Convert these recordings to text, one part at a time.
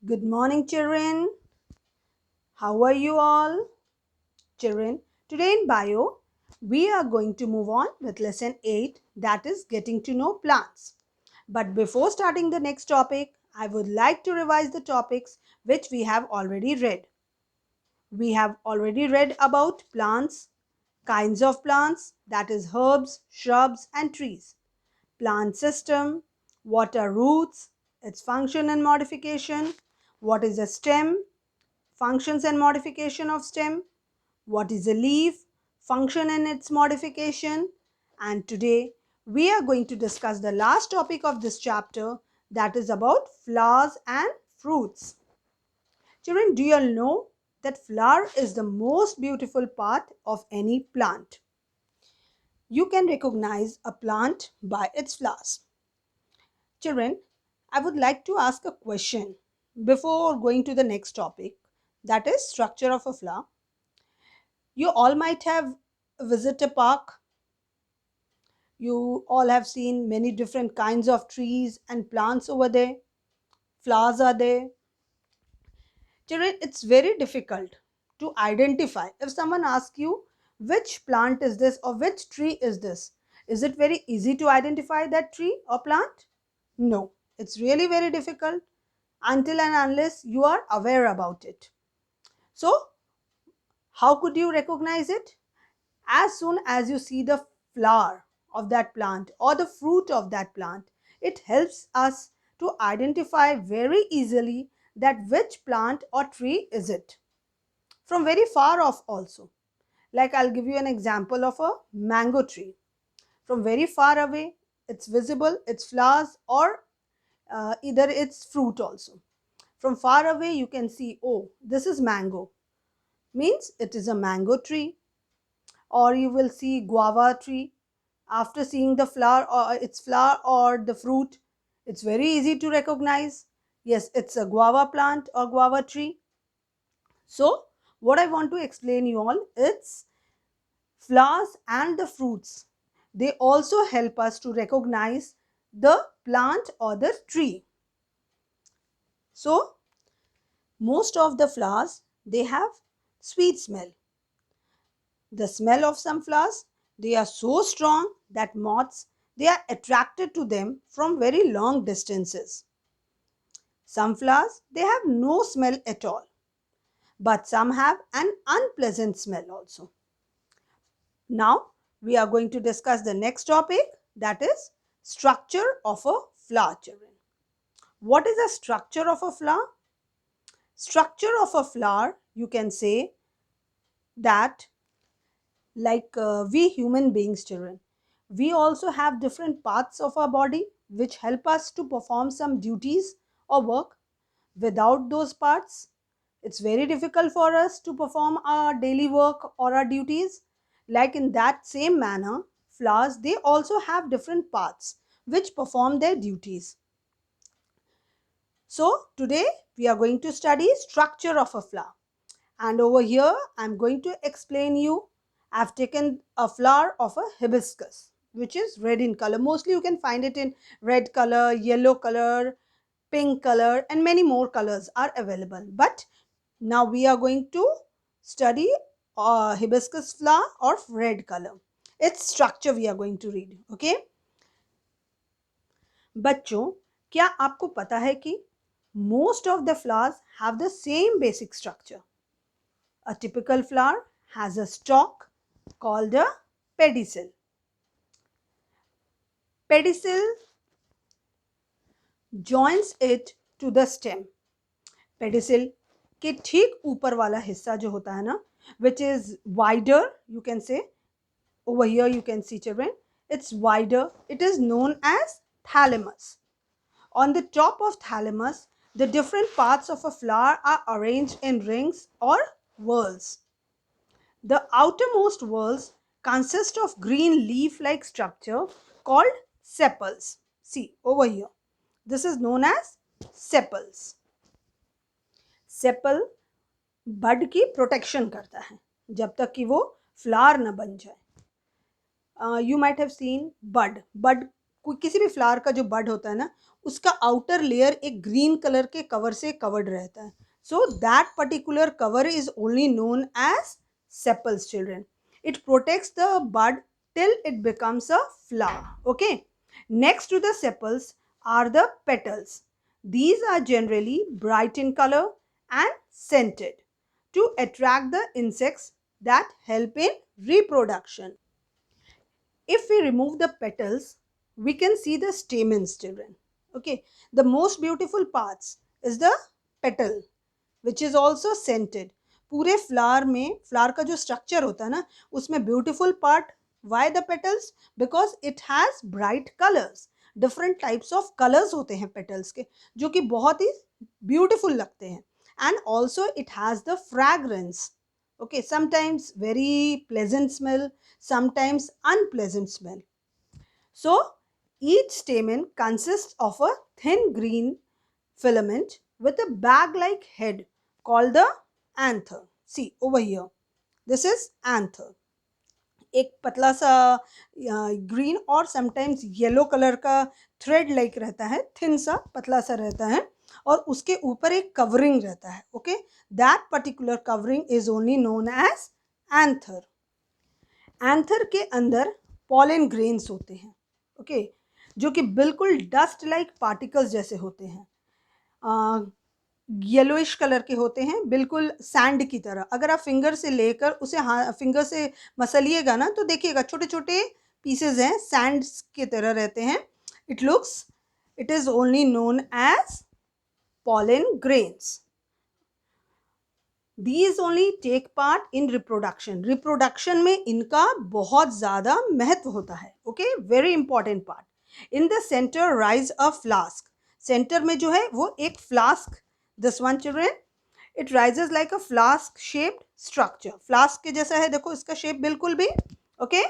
Good morning, children. How are you all? Children, today in bio, we are going to move on with lesson 8, that is getting to know plants. But before starting the next topic, I would like to revise the topics which we have already read. We have already read about plants, kinds of plants, that is herbs, shrubs and trees. Plant system, what are roots, its function and modification, what is a stem, functions and modification of stem, what is a leaf, function and its modification, and today we are going to discuss the last topic of this chapter, that is about flowers and fruits. Children, do you all know that flower is the most beautiful part of any plant? You can recognize a plant by its flowers. Children, I would like to ask a question before going to the next topic, that is structure of a flower. You all might have visited a park. You all have seen many different kinds of trees and plants over there. Flowers are there. Children, it's very difficult to identify. If someone asks you which plant is this or which tree is it very easy to identify that tree or plant? No, it's really very difficult until and unless you are aware about it. So, how could you recognize it? As soon as you see the flower of that plant or the fruit of that plant, it helps us to identify very easily that which plant or tree is it from very far off also. Like I'll give you an example of a mango tree. From very far away, it's visible, its flowers or either its fruit also. From far away, you can see, oh, this is mango, means it is a mango tree. Or you will see guava tree. After seeing the flower or its flower or the fruit, it's very easy to recognize, yes, it's a guava plant or guava tree. So what I want to explain you all, it's flowers and the fruits, they also help us to recognize the plant or the tree. So most of the flowers, they have sweet smell. The smell of some flowers, they are so strong that moths, they are attracted to them from very long distances. Some flowers, they have no smell at all, but some have an unpleasant smell also. Now we are going to discuss the next topic, that is structure of a flower, children. What is the structure of a flower? Structure of a flower, you can say that like we human beings, children, we also have different parts of our body which help us to perform some duties or work. Without those parts, it's very difficult for us to perform our daily work or our duties. Like in that same manner, flowers, they also have different parts which perform their duties. So today we are going to study structure of a flower. And over here I'm going to explain you. I've taken a flower of a hibiscus which is red in color. Mostly you can find it in red color, yellow color, pink color and many more colors are available. But now we are going to study hibiscus flower of red color. Its structure we are going to read. Okay. बच्चों, क्या आपको पता है कि most of the flowers have the same basic structure? A typical flower has a stalk called a pedicel. Pedicel joins it to the stem. Pedicel के ठीक ऊपर वाला हिस्सा जो होता है ना, which is wider, you can say, over here you can see, children, it's wider, it is known as thalamus. On the top of thalamus, the different parts of a flower are arranged in rings or whorls. The outermost whorls consist of green leaf-like structure called sepals. See over here. This is known as sepals. Sepal बड की protection करता है जब तक कि वो flower न बन जाए. You might have seen bud. Bud किसी भी फ्लावर का जो बड होता है ना, उसका आउटर लेयर एक ग्रीन कलर के कवर से कवर्ड रहता है. So that particular cover is only known as sepals children. It protects the bud till it becomes a flower. Okay, next to the sepals are the petals. These are generally bright in color and scented to attract the insects that help in reproduction. If we remove the petals, we can see the stamens, children. Okay, the most beautiful parts is the petal, which is also scented. पूरे flower में flower का जो structure होता है ना, उसमें beautiful part, why the petals, because it has bright colours. Different types of colours होते हैं पेटल्स के, जो कि बहुत ही ब्यूटीफुल लगते हैं. And also it has the fragrance. Okay, sometimes very pleasant smell, sometimes unpleasant smell. So each stamen consists of a thin green filament with a bag like head called the anther. See over here, this is anther. एक पतला सा green और sometimes yellow colour का thread like रहता है, thin सा पतला सा रहता है, और उसके ऊपर एक कवरिंग रहता है. Okay, that particular covering is only known as anther. Anther के अंदर पॉलन ग्रेन्स होते हैं. ओके, जो कि बिल्कुल डस्ट लाइक पार्टिकल्स जैसे होते हैं, येलोइश कलर के होते हैं, बिल्कुल सैंड की तरह. अगर आप फिंगर से लेकर उसे फिंगर से मसलिएगा ना, तो देखिएगा छोटे छोटे पीसेज हैं, सैंड की तरह रहते हैं. It is only known as pollen grains. These only take part in reproduction. Reproduction में इनका बहुत ज़्यादा महत्व होता है. Okay, very important part. In the center rise a flask. Center में जो है वो एक flask. This one, children, it rises like a flask shaped structure. Flask के जैसा है, देखो इसका shape बिल्कुल भी. Okay,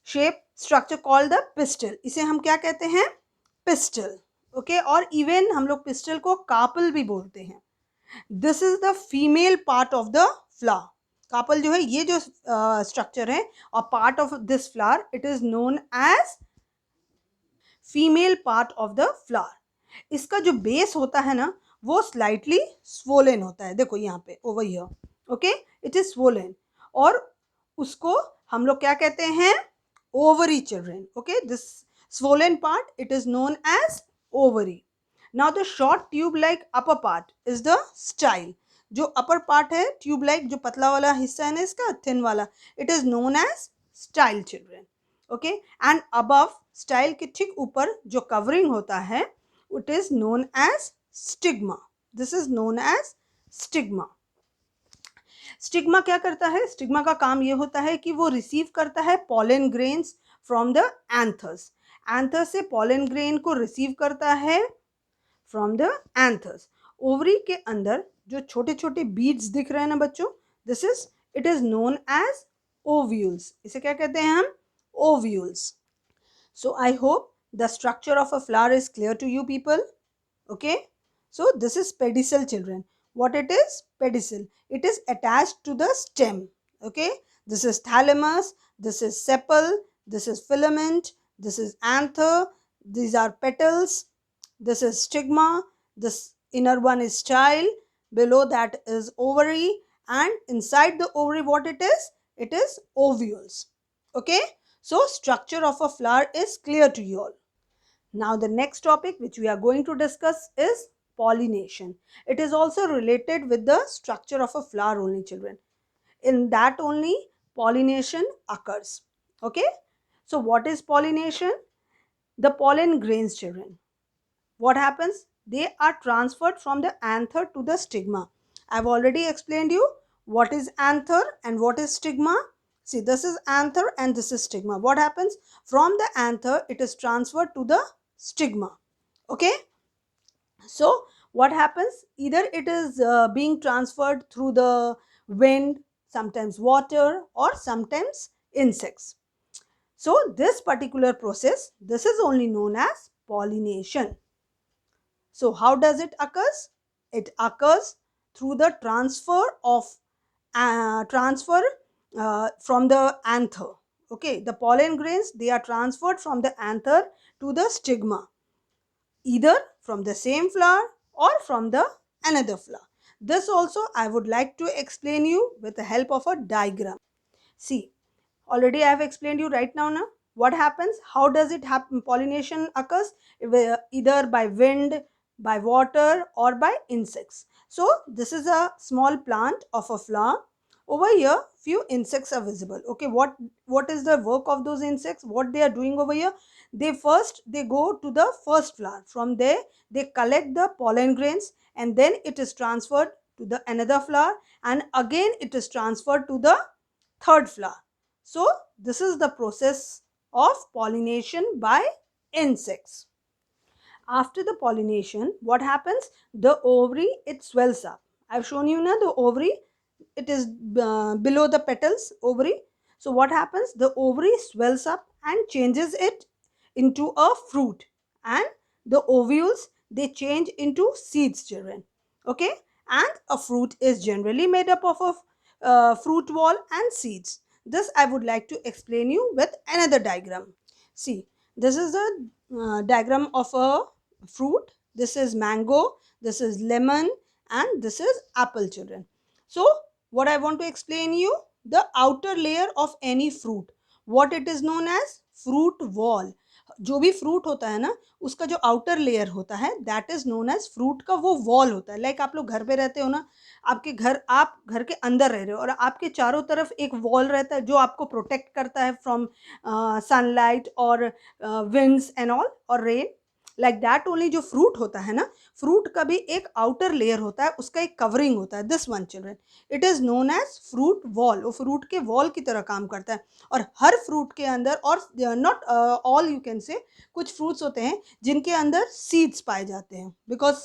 shape structure called the pistil. इसे हम क्या कहते हैं? Pistil. ओके, और इवन हम लोग पिस्टल को कार्पल भी बोलते हैं. This is the female part of the flower. Carpel जो है ये जो स्ट्रक्चर है और part of this flower, it is known as female part of the flower. इसका जो बेस होता है ना, वो स्लाइटली स्वोलन होता है. देखो यहाँ पे over here. Okay, it is swollen, और उसको हम लोग क्या कहते हैं? Ovary, children. Okay, this swollen part, it is known as ovary. Now the short tube like upper part is the style. जो upper part है tube like, जो पतला वाला हिस्सा है ना इसका, thin वाला, it is known as style, children. Okay, and above style के ठीक ऊपर जो covering होता है, it is known as stigma. This is known as stigma. Stigma क्या करता है? स्टिग्मा का काम ये होता है कि वो रिसीव करता है pollen grains from the anthers. Anther से पॉलन ग्रेन को रिसीव करता है फ्रॉम द एंथर्स. ओवरी के अंदर जो छोटे छोटे बीड्स दिख रहे हैं ना बच्चों, it is known as ovules. इसे क्या कहते हैं हम? Ovules. So I hope the structure of a flower is clear to you people. Okay, so this is pedicel, children. What it is? Pedicel. It is attached to the stem. Okay, this is thalamus, this is sepal, this is filament, this is anther, these are petals, this is stigma, this inner one is style, below that is ovary, and inside the ovary what it is? It is ovules. Okay, so structure of a flower is clear to you all. Now the next topic which we are going to discuss is pollination. It is also related with the structure of a flower only, children. In that only pollination occurs. Okay, so what is pollination? The pollen grains, children, what happens? They are transferred from the anther to the stigma. I've already explained you what is anther and what is stigma. See, this is anther and this is stigma. What happens? From the anther it is transferred to the stigma. Okay, so what happens? Either it is being transferred through the wind, sometimes water, or sometimes insects. So this particular process, this is only known as pollination. So how does it occurs? It occurs through the transfer from the anther. Okay, the pollen grains, they are transferred from the anther to the stigma, either from the same flower or from the another flower. This also I would like to explain you with the help of a diagram. See, already I have explained you right now what happens, how does it happen. Pollination occurs either by wind, by water, or by insects. So this is a small plant of a flower. Over here few insects are visible. Okay, what is the work of those insects, what they are doing over here? They go to the first flower. From there they collect the pollen grains, and then it is transferred to the another flower, and again it is transferred to the third flower. So this is the process of pollination by insects. After the pollination, what happens? The ovary, it swells up. I've shown you now the ovary, it is below the petals, ovary. So what happens? The ovary swells up and changes it into a fruit, and the ovules, they change into seeds, children. Okay, and a fruit is generally made up of a fruit wall and seeds. This I would like to explain you with another diagram. See, this is a diagram of a fruit. This is mango, this is lemon, and this is apple, children. So what I want to explain you, the outer layer of any fruit, what it is known as fruit wall. जो भी fruit होता है ना, उसका जो outer layer होता है, that is known as fruit का वो वॉल होता है. लाइक आप लोग घर पे रहते हो ना, आपके घर, आप घर के अंदर रह रहे हो और आपके चारों तरफ एक वॉल रहता है जो आपको प्रोटेक्ट करता है फ्रॉम सनलाइट और विंड्स एंड ऑल और रेन. लाइक दैट ओनली जो फ्रूट होता है ना, फ्रूट का भी एक आउटर लेयर होता है, उसका एक कवरिंग होता है. This one, children, it is known as fruit wall. वो फ्रूट के वॉल की तरह काम करता है. और हर फ्रूट के अंदर, और not all, you can say, कुछ फ्रूट्स होते हैं जिनके अंदर सीड्स पाए जाते हैं, because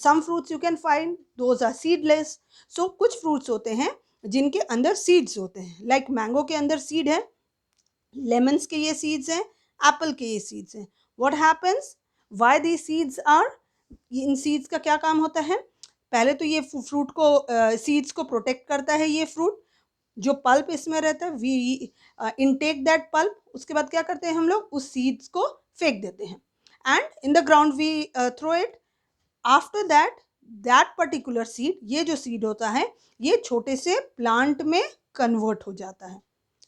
some fruits you can find those are seedless. So कुछ फ्रूट्स होते हैं जिनके अंदर सीड्स होते हैं. लाइक मैंगो के अंदर सीड है, लेमन्स के ये सीड्स हैं, एप्पल के ये सीड्स हैं. What happens, why the seeds are, इन सीड्स का क्या काम होता है? पहले तो ये फ्रूट को, सीड्स को प्रोटेक्ट करता है ये फ्रूट. जो पल्प इसमें रहता है, वी इनटेक दैट पल्प. उसके बाद क्या करते हैं हम लोग? उस सीड्स को फेंक देते हैं, and in the ground we throw it. After that, that particular seed, ये जो सीड होता है, ये छोटे से प्लांट में कन्वर्ट हो जाता है.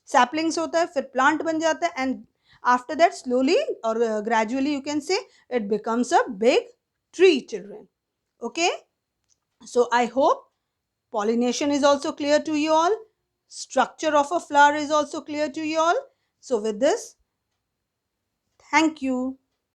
सैपलिंग्स होता है, फिर प्लांट बन जाता है, and after that slowly or gradually, you can say, it becomes a big tree, children. Okay, so I hope pollination is also clear to you all, structure of a flower is also clear to you all. So with this, thank you.